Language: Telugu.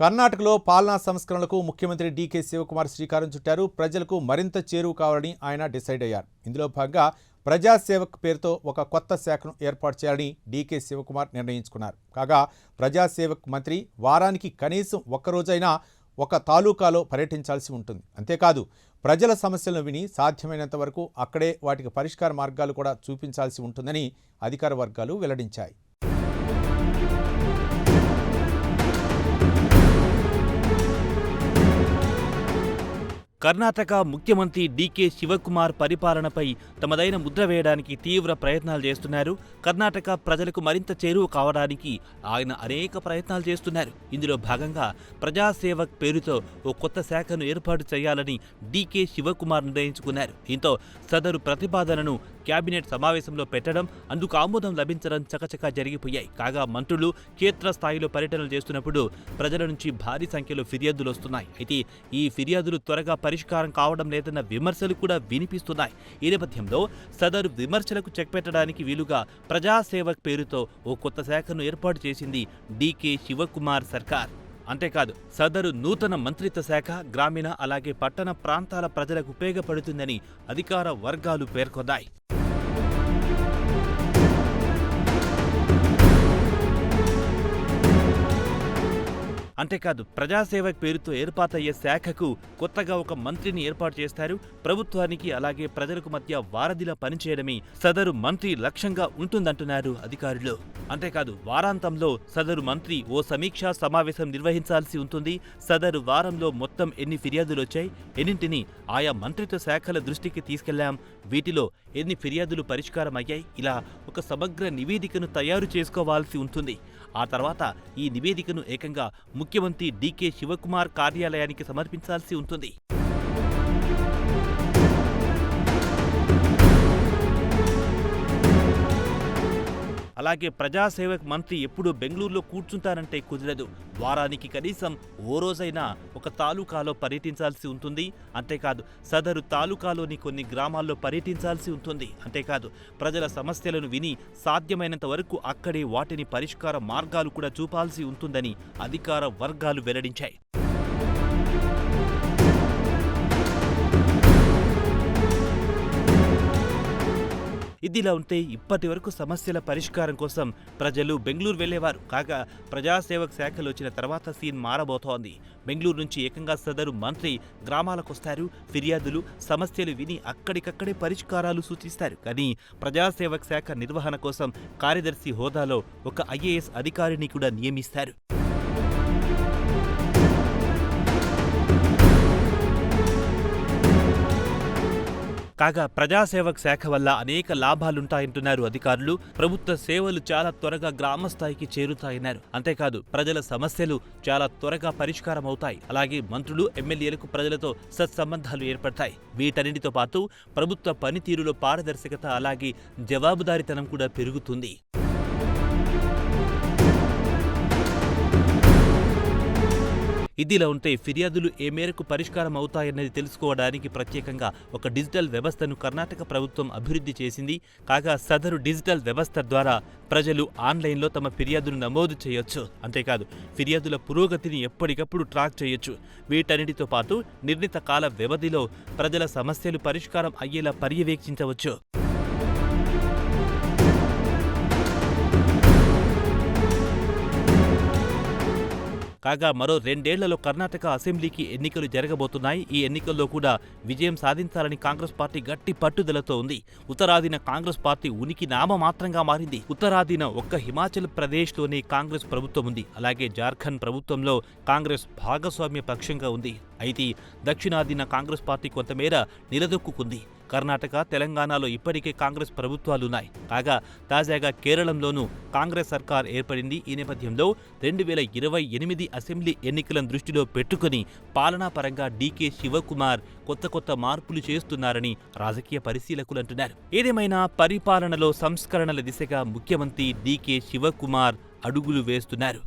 కర్ణాటకలో పాలనా సంస్కరణలకు ముఖ్యమంత్రి డీకే శివకుమార్ శ్రీకారం చుట్టారు. ప్రజలకు మరింత చేరువ కావాలని ఆయన డిసైడ్ అయ్యారు. ఇందులో భాగంగా ప్రజాసేవక్ పేరుతో ఒక కొత్త శాఖను ఏర్పాటు చేయాలని డీకే శివకుమార్ నిర్ణయించుకున్నారు. కాగా ప్రజాసేవక్ మంత్రి వారానికి కనీసం ఒక్కరోజైనా ఒక తాలూకాలో పర్యటించాల్సి ఉంటుంది. అంతేకాదు ప్రజల సమస్యలను విని సాధ్యమైనంత వరకు అక్కడే వాటికి పరిష్కార మార్గాలు కూడా చూపించాల్సి ఉంటుందని అధికార వర్గాలు వెల్లడించాయి. కర్ణాటక ముఖ్యమంత్రి డీకే శివకుమార్ పరిపాలనపై తమదైన ముద్ర వేయడానికి తీవ్ర ప్రయత్నాలు చేస్తున్నారు. కర్ణాటక ప్రజలకు మరింత చేరువ కావడానికి ఆయన అనేక ప్రయత్నాలు చేస్తున్నారు. ఇందులో భాగంగా ప్రజాసేవక్ పేరుతో ఓ కొత్త శాఖను ఏర్పాటు చేయాలని డీకే శివకుమార్ నిర్ణయించుకున్నారు. దీంతో సదరు ప్రతిపాదనను కేబినెట్ సమావేశంలో పెట్టడం, అందుకు ఆమోదం లభించడం చకచకా జరిగిపోయాయి. కాగా మంత్రులు క్షేత్రస్థాయిలో పర్యటనలు చేస్తున్నప్పుడు ప్రజల నుంచి భారీ సంఖ్యలో ఫిర్యాదులు వస్తున్నాయి. అయితే ఈ ఫిర్యాదులు త్వరగా పరిష్కారం కావడం లేదన్న విమర్శలు కూడా వినిపిస్తున్నాయి. ఈ నేపథ్యంలో సదరు విమర్శలకు చెక్ పెట్టడానికి వీలుగా ప్రజాసేవక్ పేరుతో ఓ కొత్త శాఖను ఏర్పాటు చేసింది డీకే శివకుమార్ సర్కార్. అంతేకాదు సదరు నూతన మంత్రిత్వ శాఖ గ్రామీణ అలాగే పట్టణ ప్రాంతాల ప్రజలకు ఉపయోగపడుతుందని అధికార వర్గాలు పేర్కొన్నాయి. అంతేకాదు ప్రజాసేవక్ పేరుతో ఏర్పాటయ్యే శాఖకు కొత్తగా ఒక మంత్రిని ఏర్పాటు చేస్తారు. ప్రభుత్వానికి అలాగే ప్రజలకు మధ్య వారధిలా పనిచేయడమే సదరు మంత్రి లక్ష్యంగా ఉంటుందంటున్నారు అధికారులు. అంతేకాదు వారాంతంలో సదరు మంత్రి ఓ సమీక్షా సమావేశం నిర్వహించాల్సి ఉంటుంది. సదరు వారంలో మొత్తం ఎన్ని ఫిర్యాదులు వచ్చాయి, ఎన్నింటిని ఆయా మంత్రిత్వ శాఖల దృష్టికి తీసుకెళ్లాం, వీటిలో ఎన్ని ఫిర్యాదులు పరిష్కారం అయ్యాయి, ఇలా ఒక సమగ్ర నివేదికను తయారు చేసుకోవాల్సి ఉంటుంది. ఆ తర్వాత ఈ నివేదికను ఏకంగా ముఖ్యమంత్రి డీకే శివకుమార్ కార్యాలయానికి సమర్పించాల్సి ఉంటుంది. అలాగే ప్రజాసేవక్ మంత్రి ఎప్పుడూ బెంగళూరులో కూర్చుంటారంటే కుదరదు. వారానికి కనీసం ఓ రోజైనా ఒక తాలూకాలో పర్యటించాల్సి ఉంటుంది. అంతేకాదు సదరు తాలూకాలోని కొన్ని గ్రామాల్లో పర్యటించాల్సి ఉంటుంది. అంతేకాదు ప్రజల సమస్యలను విని సాధ్యమైనంత వరకు అక్కడే వాటిని పరిష్కార మార్గాలు కూడా చూపాల్సి ఉంటుందని అధికార వర్గాలు వెల్లడించాయి. ఇదిలా ఉంటే ఇప్పటి వరకు సమస్యల పరిష్కారం కోసం ప్రజలు బెంగళూరు వెళ్లేవారు. కాగా ప్రజాసేవక్ శాఖలు వచ్చిన తర్వాత సీన్ మారబోతోంది. బెంగళూరు నుంచి ఏకంగా సదరు మంత్రి గ్రామాలకొస్తారు. ఫిర్యాదులు సమస్యలు విని అక్కడికక్కడే పరిష్కారాలు సూచిస్తారు. కానీ ప్రజాసేవక్ శాఖ నిర్వహణ కోసం కార్యదర్శి హోదాలో ఒక ఐఏఎస్ అధికారిని కూడా నియమిస్తారు. కాగా ప్రజాసేవక్ శాఖ వల్ల అనేక లాభాలుంటాయంటున్నారు అధికారులు. ప్రభుత్వ సేవలు చాలా త్వరగా గ్రామస్థాయికి చేరుతాయన్నారు. అంతేకాదు ప్రజల సమస్యలు చాలా త్వరగా పరిష్కారం అవుతాయి. అలాగే మంత్రులు, ఎమ్మెల్యేలకు ప్రజలతో సత్సంబంధాలు ఏర్పడతాయి. వీటన్నిటితో పాటు ప్రభుత్వ పనితీరులో పారదర్శకత అలాగే జవాబుదారీతనం కూడా పెరుగుతుంది. ఇదిలా ఉంటే ఫిర్యాదులు ఏ మేరకు పరిష్కారం అవుతాయన్నది తెలుసుకోవడానికి ప్రత్యేకంగా ఒక డిజిటల్ వ్యవస్థను కర్ణాటక ప్రభుత్వం అభివృద్ధి చేసింది. కాగా సదరు డిజిటల్ వ్యవస్థ ద్వారా ప్రజలు ఆన్లైన్లో తమ ఫిర్యాదును నమోదు చేయొచ్చు. అంతేకాదు ఫిర్యాదుల పురోగతిని ఎప్పటికప్పుడు ట్రాక్ చేయొచ్చు. వీటన్నిటితో పాటు నిర్ణీత కాల వ్యవధిలో ప్రజల సమస్యలు పరిష్కారం అయ్యేలా పర్యవేక్షించవచ్చు. కాగా మరో 2 ఏళ్లలో కర్ణాటక అసెంబ్లీకి ఎన్నికలు జరగబోతున్నాయి. ఈ ఎన్నికల్లో కూడా విజయం సాధించాలని కాంగ్రెస్ పార్టీ గట్టి పట్టుదలతో ఉంది. ఉత్తరాదిన కాంగ్రెస్ పార్టీ ఉనికి నామమాత్రంగా మారింది. ఉత్తరాదిన ఒక్క హిమాచల్ ప్రదేశ్లోనే కాంగ్రెస్ ప్రభుత్వం ఉంది. అలాగే జార్ఖండ్ ప్రభుత్వంలో కాంగ్రెస్ భాగస్వామ్య పక్షంగా ఉంది. అయితే దక్షిణాదిన కాంగ్రెస్ పార్టీ కొంతమేర నిలదొక్కుంది. కర్ణాటక, తెలంగాణలో ఇప్పటికే కాంగ్రెస్ ప్రభుత్వాలున్నాయి. కాగా తాజాగా కేరళంలోనూ కాంగ్రెస్ సర్కార్ ఏర్పడింది. ఈ నేపథ్యంలో 2028 అసెంబ్లీ ఎన్నికలను దృష్టిలో పెట్టుకుని పాలనాపరంగా డీకే శివకుమార్ కొత్త మార్పులు చేస్తున్నారని రాజకీయ పరిశీలకులు అంటున్నారు. ఏదేమైనా పరిపాలనలో సంస్కరణల దిశగా ముఖ్యమంత్రి డీకే శివకుమార్ అడుగులు వేస్తున్నారు.